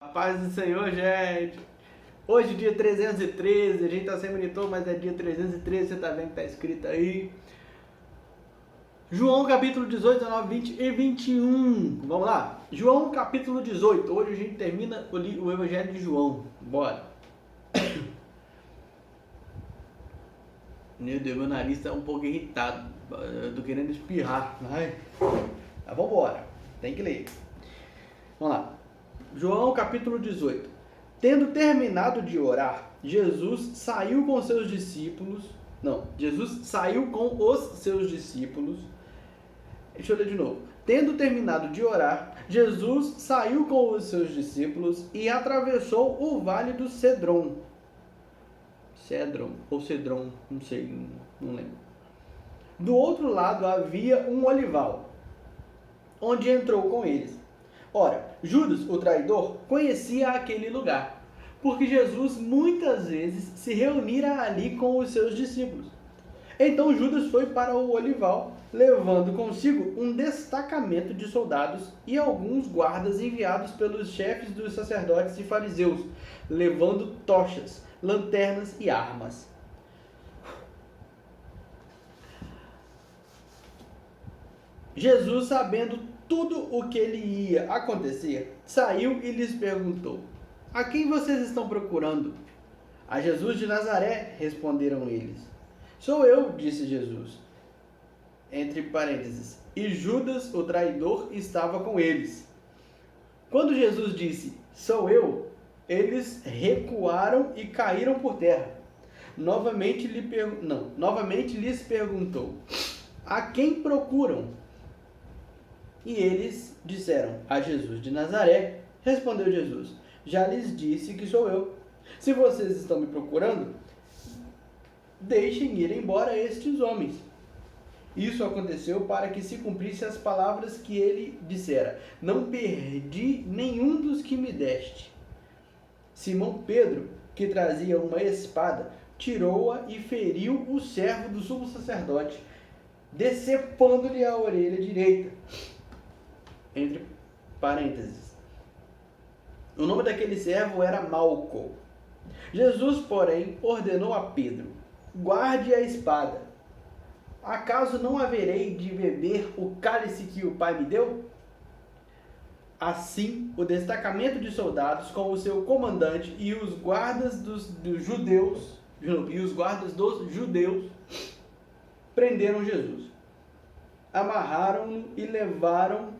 A paz do Senhor, gente. Hoje, dia 313, a gente tá sem monitor, mas é dia 313, você tá vendo que tá escrito aí. João capítulo 18, 19, 20 e 21. Vamos lá? João capítulo 18. Hoje a gente termina o Evangelho de João. Bora. Meu Deus, meu nariz tá um pouco irritado. Eu tô querendo espirrar. Ai. Mas vambora. Tem que ler. Vamos lá. João capítulo 18. Tendo terminado de orar, Jesus saiu com seus discípulos. Jesus saiu com os seus discípulos. Deixa eu ler de novo. Tendo terminado de orar, Jesus saiu com os seus discípulos e atravessou o vale do Cedron. Cedron ou Cedron, não sei, não lembro. Do outro lado havia um olival, onde entrou com eles. Ora, Judas, o traidor, conhecia aquele lugar, porque Jesus muitas vezes se reunira ali com os seus discípulos. Então Judas foi para o olival, levando consigo um destacamento de soldados e alguns guardas enviados pelos chefes dos sacerdotes e fariseus, levando tochas, lanternas e armas. Jesus, sabendo tudo o que lhe ia acontecer, saiu e lhes perguntou: a quem vocês estão procurando? A Jesus de Nazaré, responderam eles. Sou eu, disse Jesus. Entre parênteses, e Judas, o traidor, estava com eles. Quando Jesus disse, sou eu, eles recuaram e caíram por terra. Novamente lhes perguntou: a quem procuram? E eles disseram, a Jesus de Nazaré. Respondeu Jesus, já lhes disse que sou eu. Se vocês estão me procurando, deixem ir embora estes homens. Isso aconteceu para que se cumprisse as palavras que ele dissera, não perdi nenhum dos que me deste. Simão Pedro, que trazia uma espada, tirou-a e feriu o servo do sumo sacerdote, decepando-lhe a orelha direita. Entre parênteses. O nome daquele servo era Malco. Jesus, porém, ordenou a Pedro: guarde a espada. Acaso não haverei de beber o cálice que o Pai me deu? Assim, o destacamento de soldados com o seu comandante e os guardas dos judeus prenderam Jesus. Amarraram-no e levaram...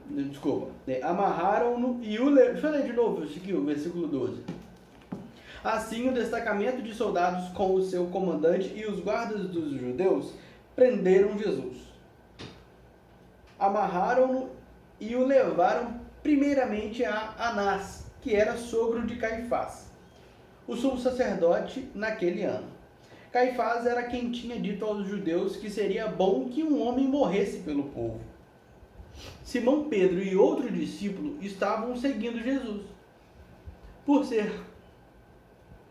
Amarraram-no e o levaram... Deixa eu ler de novo aqui, o versículo 12. Assim, o destacamento de soldados com o seu comandante e os guardas dos judeus prenderam Jesus. Amarraram-no e o levaram primeiramente a Anás, que era sogro de Caifás, o sumo sacerdote naquele ano. Caifás era quem tinha dito aos judeus que seria bom que um homem morresse pelo povo. Simão Pedro e outro discípulo estavam seguindo Jesus. Por ser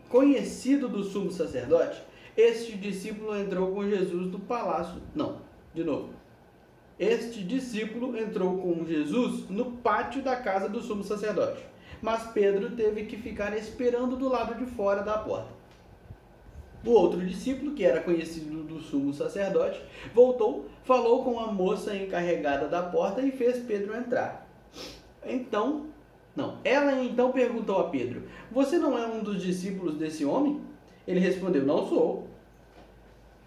conhecido do sumo sacerdote, este discípulo entrou com Jesus no palácio. Este discípulo entrou com Jesus no pátio da casa do sumo sacerdote, mas Pedro teve que ficar esperando do lado de fora da porta. O outro discípulo, que era conhecido do sumo sacerdote, voltou, falou com a moça encarregada da porta e fez Pedro entrar. Ela então perguntou a Pedro: você não é um dos discípulos desse homem? Ele respondeu: não sou.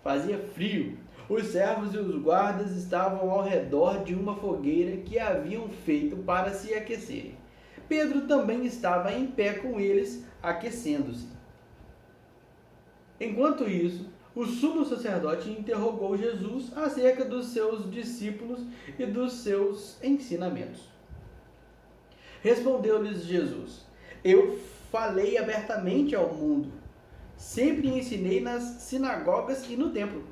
Fazia frio. Os servos e os guardas estavam ao redor de uma fogueira que haviam feito para se aquecerem. Pedro também estava em pé com eles, aquecendo-se. Enquanto isso, o sumo sacerdote interrogou Jesus acerca dos seus discípulos e dos seus ensinamentos. Respondeu-lhes Jesus: eu falei abertamente ao mundo. Sempre ensinei nas sinagogas e no templo,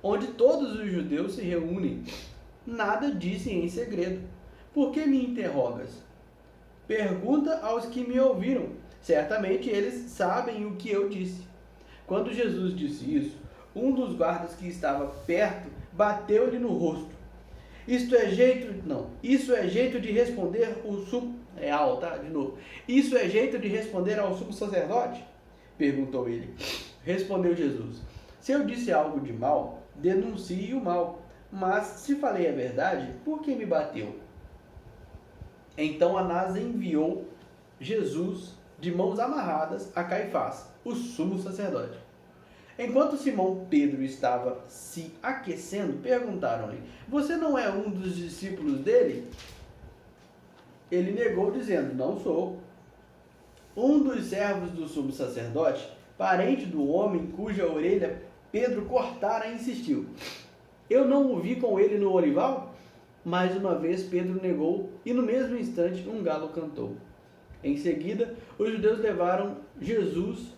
onde todos os judeus se reúnem. Nada disse em segredo. Por que me interrogas? Pergunta aos que me ouviram. Certamente eles sabem o que eu disse. Quando Jesus disse isso, um dos guardas que estava perto bateu-lhe no rosto. Isso é jeito de responder É alto, tá? De novo. Isso é jeito de responder ao sumo sacerdote? Perguntou ele. Respondeu Jesus. Se eu disse algo de mal, denuncie o mal. Mas se falei a verdade, por que me bateu? Então Anás enviou Jesus de mãos amarradas a Caifás, o sumo sacerdote. Enquanto Simão Pedro estava se aquecendo, perguntaram-lhe: Você não é um dos discípulos dele? Ele negou, dizendo: Não sou. Um dos servos do sumo sacerdote, parente do homem cuja orelha Pedro cortara, insistiu: Eu não o vi com ele no olival? Mais uma vez Pedro negou, e no mesmo instante um galo cantou. Em seguida, os judeus levaram Jesus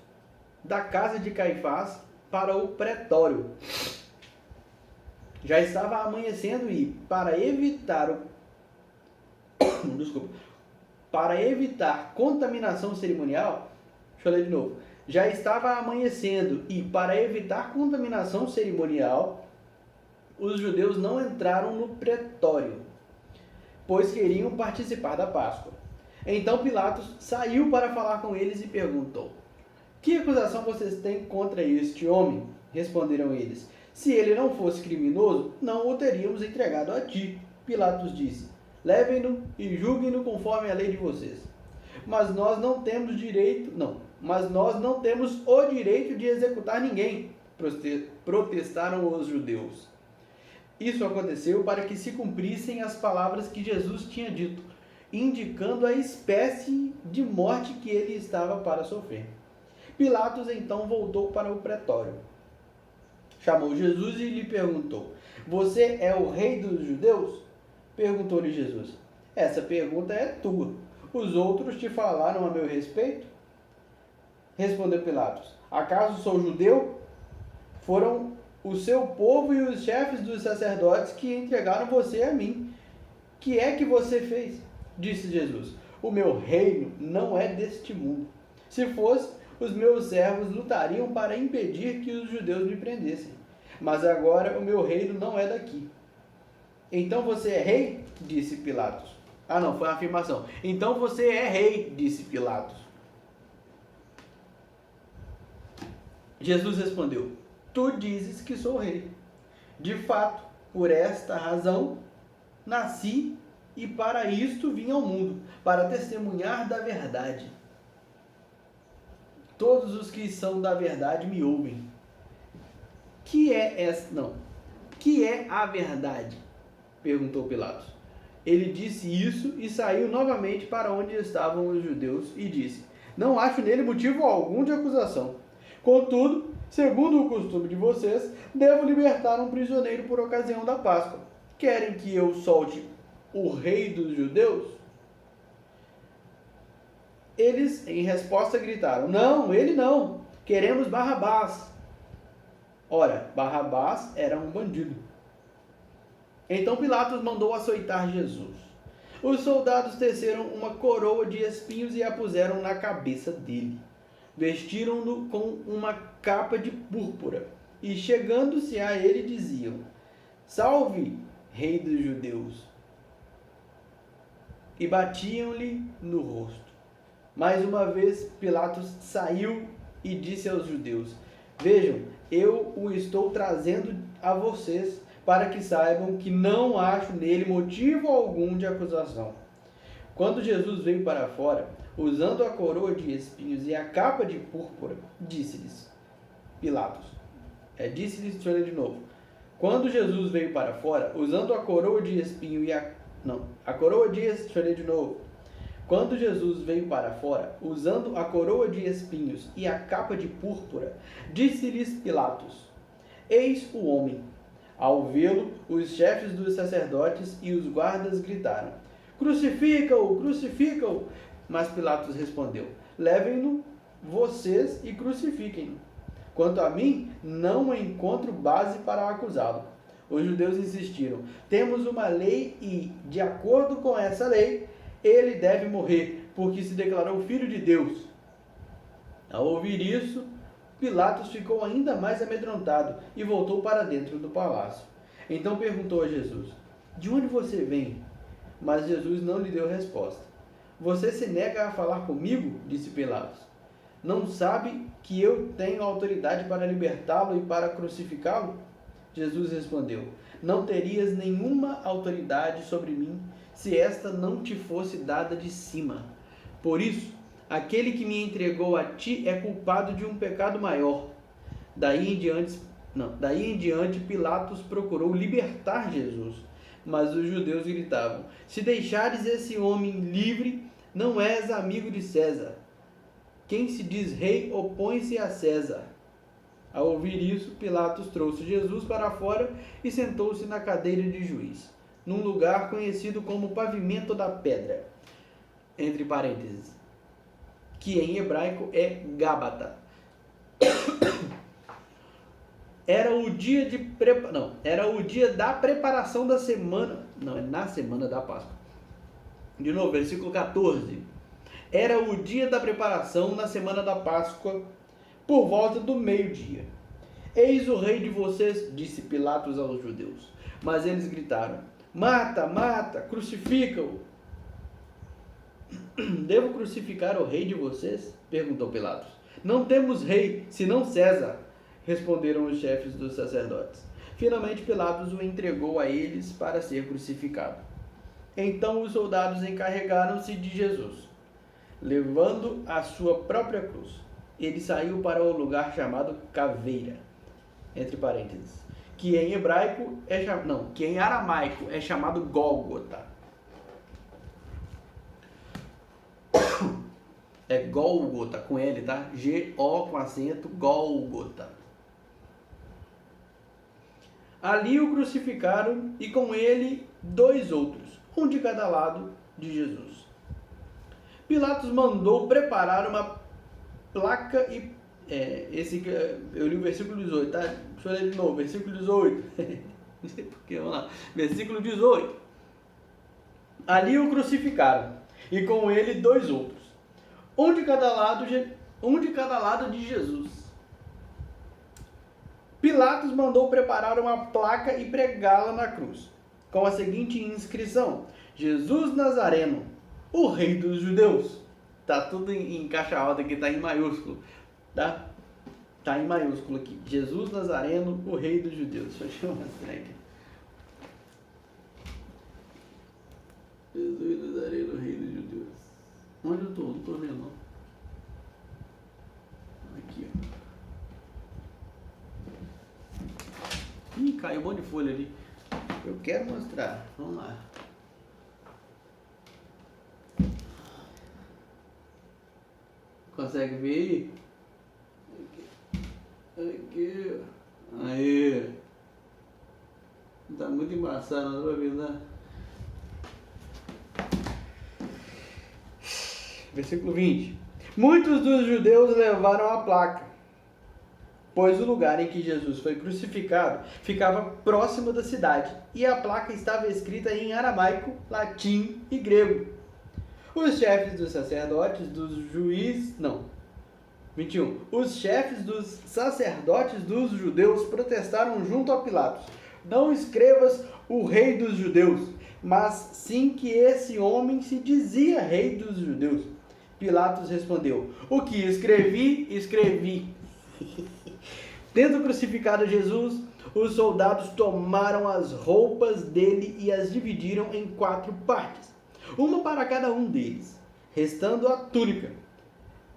da casa de Caifás para o pretório. Já estava amanhecendo e, para evitar contaminação cerimonial, deixa eu ler de novo. Já estava amanhecendo e, para evitar contaminação cerimonial, os judeus não entraram no pretório, pois queriam participar da Páscoa. Então Pilatos saiu para falar com eles e perguntou: Que acusação vocês têm contra este homem? Responderam eles: Se ele não fosse criminoso, não o teríamos entregado a ti. Pilatos disse: Levem-no e julguem-no conforme a lei de vocês. Mas nós não temos o direito de executar ninguém, protestaram os judeus. Isso aconteceu para que se cumprissem as palavras que Jesus tinha dito, indicando a espécie de morte que ele estava para sofrer. Pilatos então voltou para o pretório. Chamou Jesus e lhe perguntou: Você é o rei dos judeus? Perguntou-lhe Jesus: Essa pergunta é tua. Os outros te falaram a meu respeito? Respondeu Pilatos: Acaso sou judeu? Foram o seu povo e os chefes dos sacerdotes que entregaram você a mim. Que é que você fez? Disse Jesus: O meu reino não é deste mundo. Se fosse, os meus servos lutariam para impedir que os judeus me prendessem. Mas agora o meu reino não é daqui. Então você é rei? Disse Pilatos. Não, foi uma afirmação. Então você é rei, disse Pilatos. Jesus respondeu: Tu dizes que sou rei. De fato, por esta razão, nasci e para isto vim ao mundo, para testemunhar da verdade. Todos os que são da verdade me ouvem. Que é a verdade? Perguntou Pilatos. Ele disse isso e saiu novamente para onde estavam os judeus e disse: Não acho nele motivo algum de acusação. Contudo, segundo o costume de vocês, devo libertar um prisioneiro por ocasião da Páscoa. Querem que eu solte o rei dos judeus? Eles, em resposta, gritaram: Não, ele não. Queremos Barrabás. Ora, Barrabás era um bandido. Então Pilatos mandou açoitar Jesus. Os soldados teceram uma coroa de espinhos e a puseram na cabeça dele. Vestiram-no com uma capa de púrpura e, chegando-se a ele, diziam: Salve, rei dos judeus! E batiam-lhe no rosto. Mais uma vez Pilatos saiu e disse aos judeus: Vejam, eu o estou trazendo a vocês, para que saibam que não acho nele motivo algum de acusação. Quando Jesus veio para fora, usando a coroa de espinhos e a capa de púrpura, disse-lhes, Pilatos, deixa eu ler de novo. Quando Jesus veio para fora, usando a coroa de espinho e deixa eu ler de novo. Quando Jesus veio para fora, usando a coroa de espinhos e a capa de púrpura, disse-lhes Pilatos, Eis o homem. Ao vê-lo, os chefes dos sacerdotes e os guardas gritaram, Crucifica-o, crucifica-o! Mas Pilatos respondeu, Levem-no vocês e crucifiquem-no. Quanto a mim, não encontro base para acusá-lo. Os judeus insistiram, Temos uma lei e, de acordo com essa lei, ele deve morrer, porque se declarou filho de Deus. Ao ouvir isso, Pilatos ficou ainda mais amedrontado e voltou para dentro do palácio. Então perguntou a Jesus, De onde você vem? Mas Jesus não lhe deu resposta. você se nega a falar comigo? Disse Pilatos. Não sabe que eu tenho autoridade para libertá-lo e para crucificá-lo? Jesus respondeu, não terias nenhuma autoridade sobre mim se esta não te fosse dada de cima. Por isso, aquele que me entregou a ti é culpado de um pecado maior. Daí em diante, Pilatos procurou libertar Jesus, mas os judeus gritavam, se deixares esse homem livre, não és amigo de César. Quem se diz rei opõe-se a César. Ao ouvir isso, Pilatos trouxe Jesus para fora e sentou-se na cadeira de juiz, num lugar conhecido como Pavimento da Pedra, entre parênteses, que em hebraico é Gábata. Era o dia da preparação da semana, não, é na semana da Páscoa. De novo, versículo 14. Era o dia da preparação na semana da Páscoa, por volta do meio-dia. Eis o rei de vocês, disse Pilatos aos judeus. Mas eles gritaram, mata, mata, crucifica-o. Devo crucificar o rei de vocês? Perguntou Pilatos. Não temos rei, senão César, responderam os chefes dos sacerdotes. Finalmente Pilatos o entregou a eles para ser crucificado. Então os soldados encarregaram-se de Jesus, levando a sua própria cruz. Ele saiu para o lugar chamado Caveira, entre parênteses, que em aramaico é chamado Gólgota. É Gólgota, com L, tá? G-O com acento, Gólgota. Ali o crucificaram e com ele 2 outros, um de cada lado de Jesus. Pilatos mandou preparar uma placa e... eu li o versículo 18, tá? Deixa eu ler de novo, versículo 18. Não sei porquê, vamos lá. Versículo 18. Ali o crucificaram e com ele 2 outros, um de cada lado de Jesus. Pilatos mandou preparar uma placa e pregá-la na cruz, com a seguinte inscrição: Jesus Nazareno, o rei dos judeus. Tá tudo em caixa alta aqui, tá em maiúsculo, tá? Tá em maiúsculo aqui. Jesus Nazareno, o rei dos judeus. Deixa eu mostrar aqui. Jesus Nazareno, o rei dos judeus. Onde eu tô? Não tô vendo, não. Aqui, ó. Ih, caiu um monte de folha ali. Eu quero mostrar. Vamos lá. Consegue ver aí? Aqui. Aí. Tá muito embaçado, não dá pra ver, né? Versículo 20. Muitos dos judeus levaram a placa, pois o lugar em que Jesus foi crucificado ficava próximo da cidade, e a placa estava escrita em aramaico, latim e grego. Os chefes dos sacerdotes dos juízes... Não. 21. Os chefes dos sacerdotes dos judeus protestaram junto a Pilatos. Não escrevas o rei dos judeus, mas sim que esse homem se dizia rei dos judeus. Pilatos respondeu, o que escrevi, escrevi. Tendo crucificado Jesus, os soldados tomaram as roupas dele e as dividiram em 4 partes, uma para cada um deles, restando a túnica.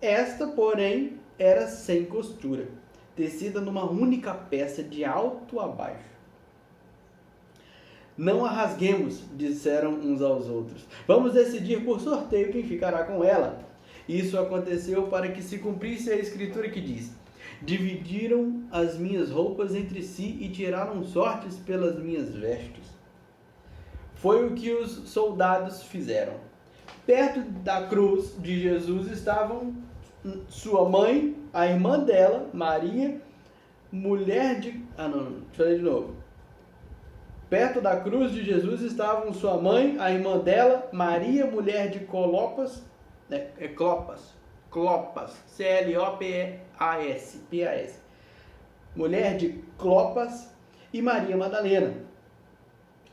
Esta, porém, era sem costura, tecida numa única peça de alto a baixo. Não a rasguemos, disseram uns aos outros. Vamos decidir por sorteio quem ficará com ela. Isso aconteceu para que se cumprisse a escritura que diz: dividiram as minhas roupas entre si e tiraram sortes pelas minhas vestes. Foi o que os soldados fizeram. Perto da cruz de Jesus estavam sua mãe, a irmã dela, Maria, mulher de... deixa eu ler de novo. Perto da cruz de Jesus estavam sua mãe, a irmã dela, Maria, mulher de Clopas, C-L-O-P-A-S, mulher de Clopas, e Maria Madalena.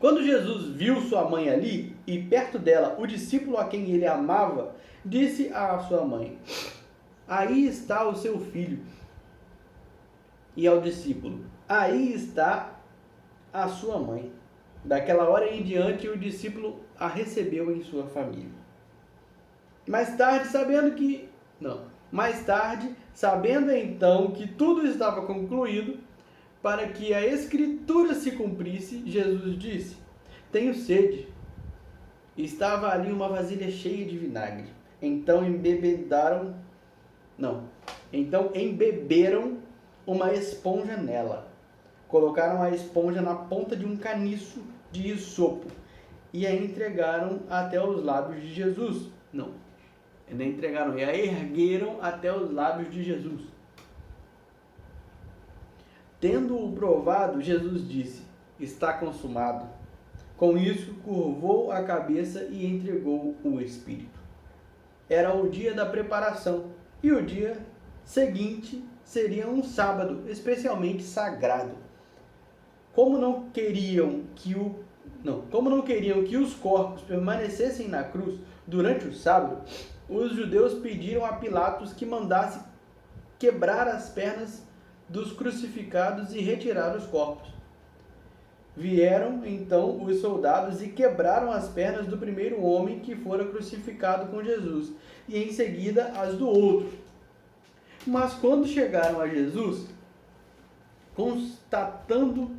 Quando Jesus viu sua mãe ali e perto dela o discípulo a quem ele amava, disse à sua mãe: aí está o seu filho. E ao discípulo: aí está a sua mãe. Daquela hora em diante, o discípulo a recebeu em sua família. Mais tarde, sabendo então que tudo estava concluído, para que a Escritura se cumprisse, Jesus disse: tenho sede. Estava ali uma vasilha cheia de vinagre. Então embeberam uma esponja nela. Colocaram a esponja na ponta de um caniço de isopo e a entregaram até os lábios de Jesus. E a ergueram até os lábios de Jesus. Tendo-o provado, Jesus disse: está consumado. Com isso, curvou a cabeça e entregou o Espírito. Era o dia da preparação, e o dia seguinte seria um sábado especialmente sagrado. Como não queriam que os corpos permanecessem na cruz durante o sábado, os judeus pediram a Pilatos que mandasse quebrar as pernas dos crucificados e retirar os corpos. Vieram então os soldados e quebraram as pernas do primeiro homem que fora crucificado com Jesus, e em seguida as do outro. Mas quando chegaram a Jesus, constatando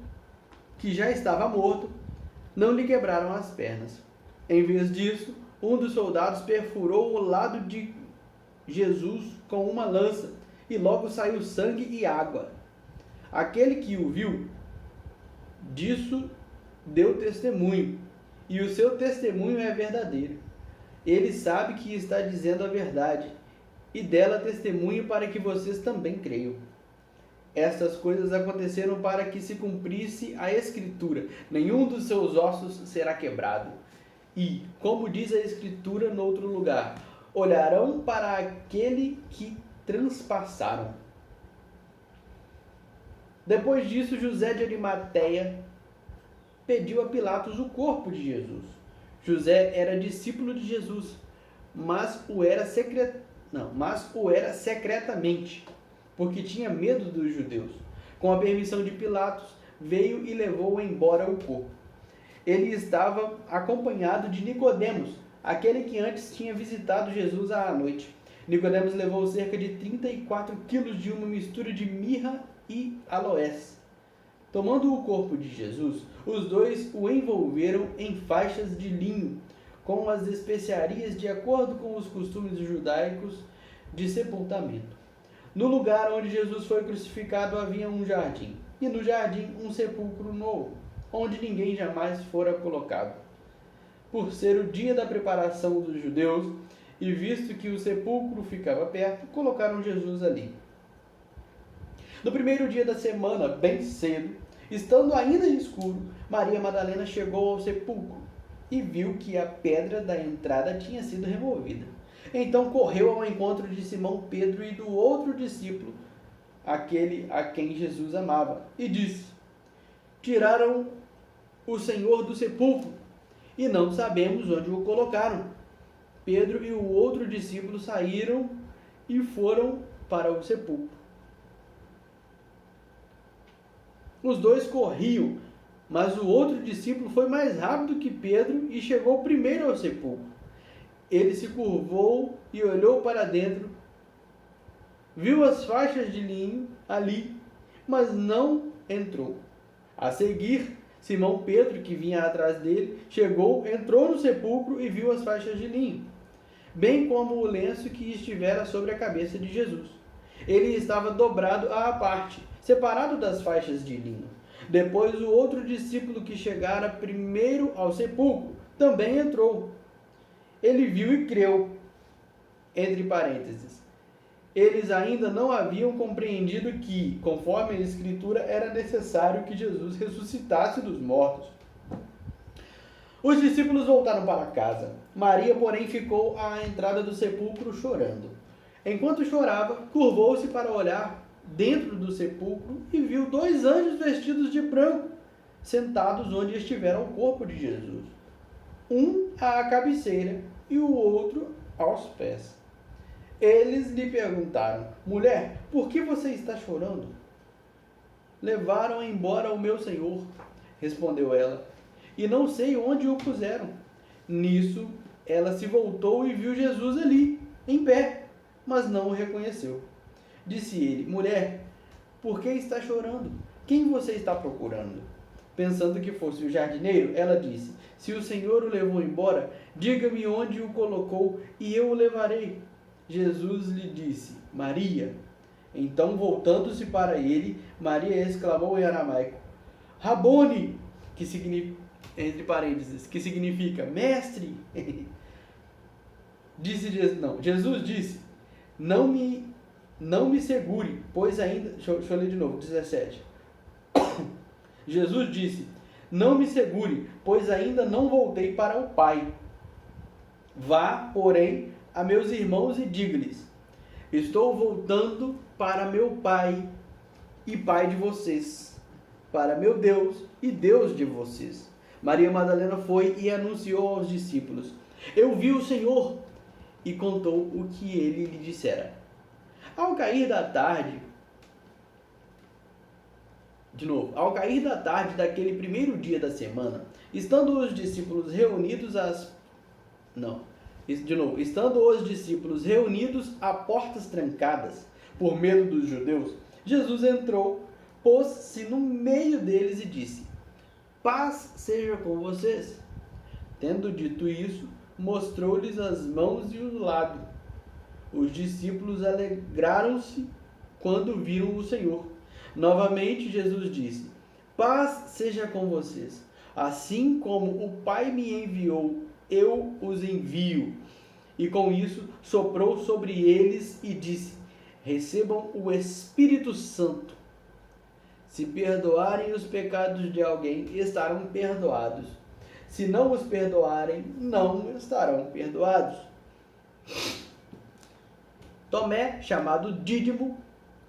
que já estava morto, não lhe quebraram as pernas. Em vez disso, um dos soldados perfurou o lado de Jesus com uma lança, e logo saiu sangue e água. Aquele que o viu, disso deu testemunho, e o seu testemunho é verdadeiro. Ele sabe que está dizendo a verdade, e dela testemunho para que vocês também creiam. Estas coisas aconteceram para que se cumprisse a Escritura: nenhum dos seus ossos será quebrado. E, como diz a Escritura noutro lugar, olharão para aquele que transpassaram. Depois disso, José de Arimateia pediu a Pilatos o corpo de Jesus. José era discípulo de Jesus, mas o era secretamente, porque tinha medo dos judeus. Com a permissão de Pilatos, veio e levou embora o corpo. Ele estava acompanhado de Nicodemos, aquele que antes tinha visitado Jesus à noite. Nicodemos levou cerca de 34 quilos de uma mistura de mirra e aloés. Tomando o corpo de Jesus, os dois o envolveram em faixas de linho, com as especiarias de acordo com os costumes judaicos de sepultamento. No lugar onde Jesus foi crucificado havia um jardim, e no jardim um sepulcro novo, onde ninguém jamais fora colocado. Por ser o dia da preparação dos judeus, e visto que o sepulcro ficava perto, colocaram Jesus ali. No primeiro dia da semana, bem cedo, estando ainda escuro, Maria Madalena chegou ao sepulcro e viu que a pedra da entrada tinha sido removida. Então correu ao encontro de Simão Pedro e do outro discípulo, aquele a quem Jesus amava, e disse: tiraram o Senhor do sepulcro, e não sabemos onde o colocaram. Pedro e o outro discípulo saíram e foram para o sepulcro. Os dois corriam, mas o outro discípulo foi mais rápido que Pedro e chegou primeiro ao sepulcro. Ele se curvou e olhou para dentro, viu as faixas de linho ali, mas não entrou. A seguir, Simão Pedro, que vinha atrás dele, chegou, entrou no sepulcro e viu as faixas de linho, bem como o lenço que estivera sobre a cabeça de Jesus. Ele estava dobrado à parte, separado das faixas de linho. Depois o outro discípulo que chegara primeiro ao sepulcro também entrou. Ele viu e creu. Entre parênteses, eles ainda não haviam compreendido que, conforme a Escritura, era necessário que Jesus ressuscitasse dos mortos. Os discípulos voltaram para casa. Maria, porém, ficou à entrada do sepulcro chorando. Enquanto chorava, curvou-se para olhar dentro do sepulcro e viu 2 anjos vestidos de branco, sentados onde estivera o corpo de Jesus, um à cabeceira e o outro aos pés. Eles lhe perguntaram: mulher, por que você está chorando? Levaram embora o meu senhor, respondeu ela, e não sei onde o puseram. Nisso, ela se voltou e viu Jesus ali, em pé, mas não o reconheceu. Disse ele: mulher, por que está chorando? Quem você está procurando? Pensando que fosse o jardineiro, ela disse: se o Senhor o levou embora, diga-me onde o colocou e eu o levarei. Jesus lhe disse: Maria. Então, voltando-se para ele, Maria exclamou em aramaico: Rabone, que significa, entre parênteses, que significa mestre. Jesus disse: não me segure, pois ainda... Deixa eu ler de novo, 17. Jesus disse: não me segure, pois ainda não voltei para o Pai. Vá, porém, a meus irmãos e diga-lhes: estou voltando para meu Pai e Pai de vocês, para meu Deus e Deus de vocês. Maria Madalena foi e anunciou aos discípulos: eu vi o Senhor, e contou o que ele lhe dissera. Ao cair da tarde daquele primeiro dia da semana, estando os discípulos reunidos a portas trancadas, por medo dos judeus, Jesus entrou, pôs-se no meio deles e disse: paz seja com vocês. Tendo dito isso, mostrou-lhes as mãos e o lado. Os discípulos alegraram-se quando viram o Senhor. Novamente Jesus disse: paz seja com vocês. Assim como o Pai me enviou, eu os envio. E com isso soprou sobre eles e disse: recebam o Espírito Santo. Se perdoarem os pecados de alguém, estarão perdoados. Se não os perdoarem, não estarão perdoados. Tomé, chamado Dídimo,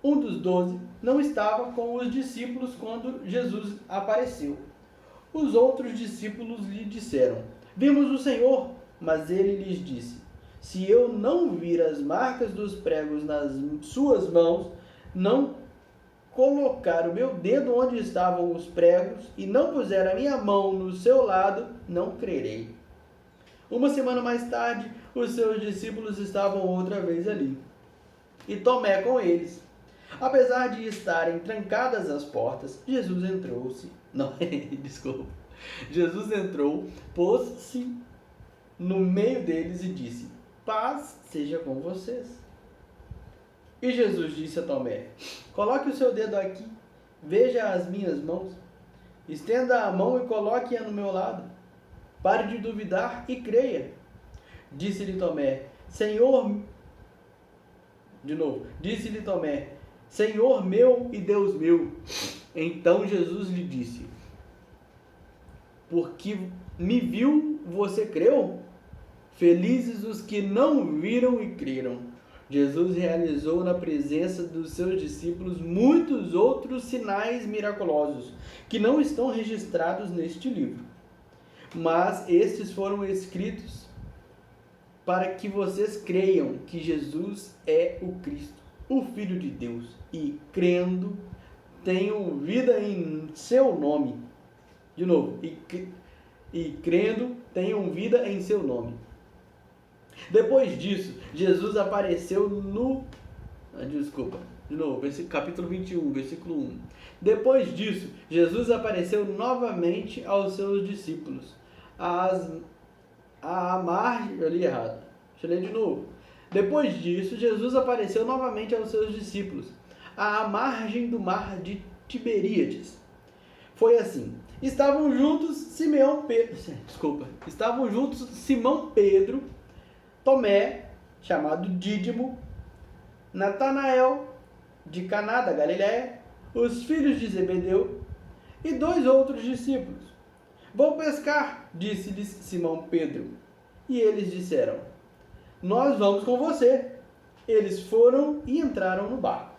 um dos 12, não estava com os discípulos quando Jesus apareceu. Os outros discípulos lhe disseram: vimos o Senhor. Mas ele lhes disse: se eu não vir as marcas dos pregos nas suas mãos, não colocar o meu dedo onde estavam os pregos e não puser a minha mão no seu lado, não crerei. Uma semana mais tarde, os seus discípulos estavam outra vez ali, e Tomé com eles. Apesar de estarem trancadas as portas, Jesus entrou, pôs-se no meio deles e disse: paz seja com vocês. E Jesus disse a Tomé: coloque o seu dedo aqui, veja as minhas mãos. Estenda a mão e coloque-a no meu lado. Pare de duvidar e creia. Disse-lhe Tomé: Senhor meu e Deus meu. Então Jesus lhe disse: porque me viu, você creu? Felizes os que não viram e creram. Jesus realizou na presença dos seus discípulos muitos outros sinais miraculosos, que não estão registrados neste livro. Mas estes foram escritos para que vocês creiam que Jesus é o Cristo, o Filho de Deus, e crendo, tenham vida em seu nome. De novo, e crendo, tenham vida em seu nome. Depois disso, Jesus apareceu capítulo 21, versículo 1. Depois disso, Jesus apareceu novamente aos seus discípulos, Depois disso, Jesus apareceu novamente aos seus discípulos, à margem do mar de Tiberíades. Foi assim: estavam juntos Simão Pedro, Tomé, chamado Dídimo, Natanael, de Caná da Galiléia, os filhos de Zebedeu e 2 outros discípulos. Vou pescar, disse-lhes Simão Pedro. E eles disseram: nós vamos com você. Eles foram e entraram no barco.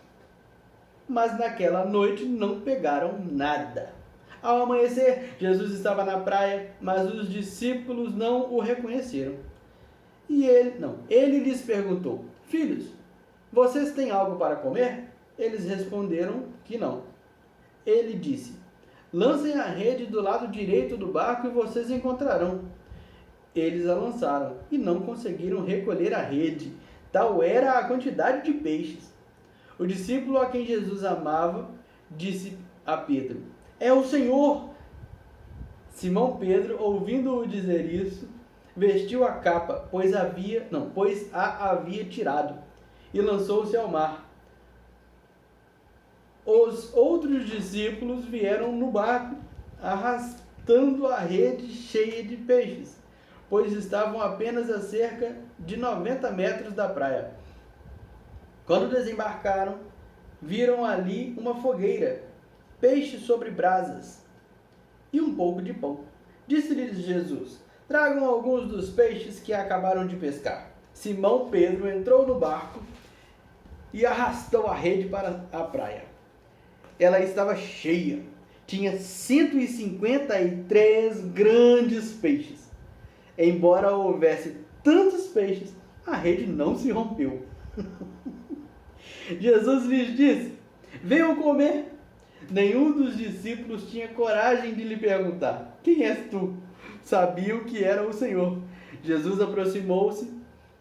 Mas naquela noite não pegaram nada. Ao amanhecer, Jesus estava na praia, mas os discípulos não o reconheceram. Ele lhes perguntou: Filhos, vocês têm algo para comer? Eles responderam que não. Ele disse: Lancem a rede do lado direito do barco e vocês encontrarão. Eles a lançaram e não conseguiram recolher a rede, tal era a quantidade de peixes. O discípulo a quem Jesus amava disse a Pedro: É o Senhor! Simão Pedro, ouvindo-o dizer isso, vestiu a capa, pois a havia tirado, e lançou-se ao mar. Os outros discípulos vieram no barco, arrastando a rede cheia de peixes, pois estavam apenas a cerca de 90 metros da praia. Quando desembarcaram, viram ali uma fogueira, peixe sobre brasas e um pouco de pão. Disse-lhes Jesus: Tragam alguns dos peixes que acabaram de pescar. Simão Pedro entrou no barco e arrastou a rede para a praia. Ela estava cheia. Tinha 153 grandes peixes. Embora houvesse tantos peixes, a rede não se rompeu. Jesus lhes disse: Venham comer. Nenhum dos discípulos tinha coragem de lhe perguntar: Quem és tu? Sabiam que era o Senhor. Jesus aproximou-se,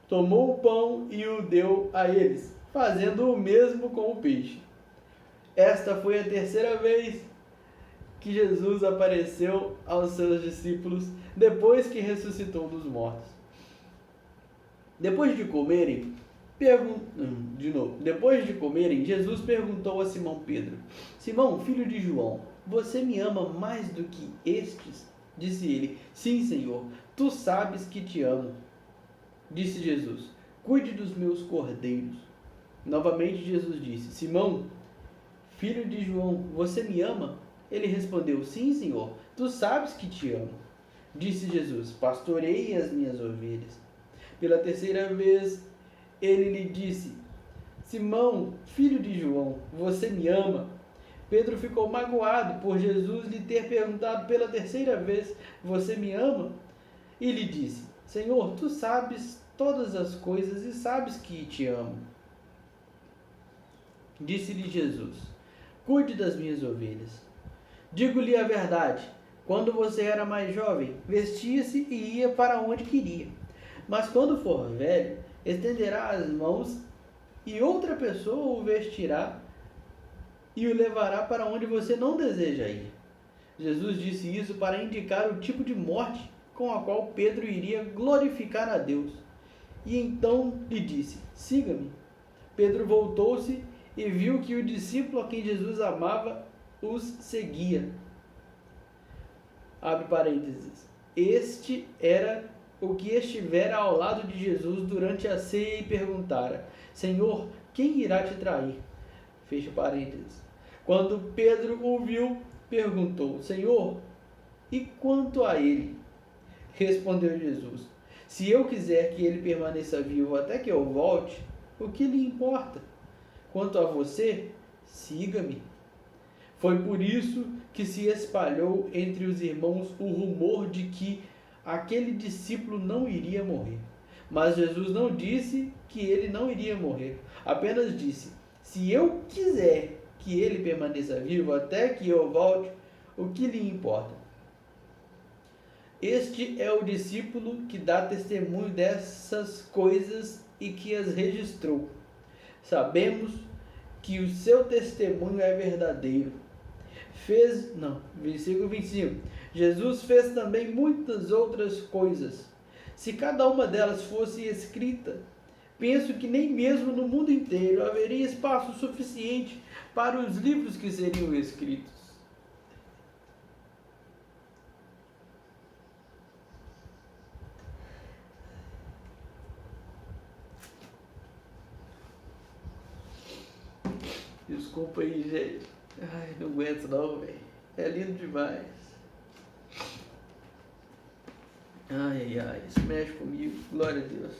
tomou o pão e o deu a eles, fazendo o mesmo com o peixe. Esta foi a terceira vez que Jesus apareceu aos seus discípulos depois que ressuscitou dos mortos. Depois de comerem, Jesus perguntou a Simão Pedro: Simão, filho de João, você me ama mais do que estes? Disse ele: Sim, Senhor, tu sabes que te amo. Disse Jesus: Cuide dos meus cordeiros. Novamente Jesus disse: Simão, filho de João, você me ama? Ele respondeu: Sim, Senhor, tu sabes que te amo. Disse Jesus: Pastoreie as minhas ovelhas. Pela terceira vez, ele lhe disse: Simão, filho de João, você me ama? Pedro ficou magoado por Jesus lhe ter perguntado pela terceira vez: Você me ama? E lhe disse: Senhor, tu sabes todas as coisas e sabes que te amo. Disse-lhe Jesus: Cuide das minhas ovelhas. Digo-lhe a verdade, quando você era mais jovem, vestia-se e ia para onde queria. Mas quando for velho, estenderá as mãos e outra pessoa o vestirá e o levará para onde você não deseja ir. Jesus disse isso para indicar o tipo de morte com a qual Pedro iria glorificar a Deus. E então lhe disse: Siga-me. Pedro voltou-se e viu que o discípulo a quem Jesus amava os seguia. Abre parênteses. Este era o que estivera ao lado de Jesus durante a ceia e perguntara: Senhor, quem irá te trair? Fecha parênteses. Quando Pedro o viu, perguntou: Senhor, e quanto a ele? Respondeu Jesus: Se eu quiser que ele permaneça vivo até que eu volte, o que lhe importa? Quanto a você, siga-me. Foi por isso que se espalhou entre os irmãos o rumor de que aquele discípulo não iria morrer. Mas Jesus não disse que ele não iria morrer. Apenas disse: se eu quiser que ele permaneça vivo até que eu volte, o que lhe importa? Este é o discípulo que dá testemunho dessas coisas e que as registrou. Sabemos que o seu testemunho é verdadeiro. Versículo 25. Jesus fez também muitas outras coisas. Se cada uma delas fosse escrita, penso que nem mesmo no mundo inteiro haveria espaço suficiente para os livros que seriam escritos. Desculpa aí, gente. Ai, não aguento não, velho. É lindo demais. Ai, isso mexe comigo. Glória a Deus.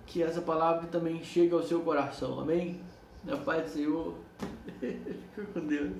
Que essa palavra também chegue ao seu coração. Amém? Na paz do Senhor. Fica com Deus.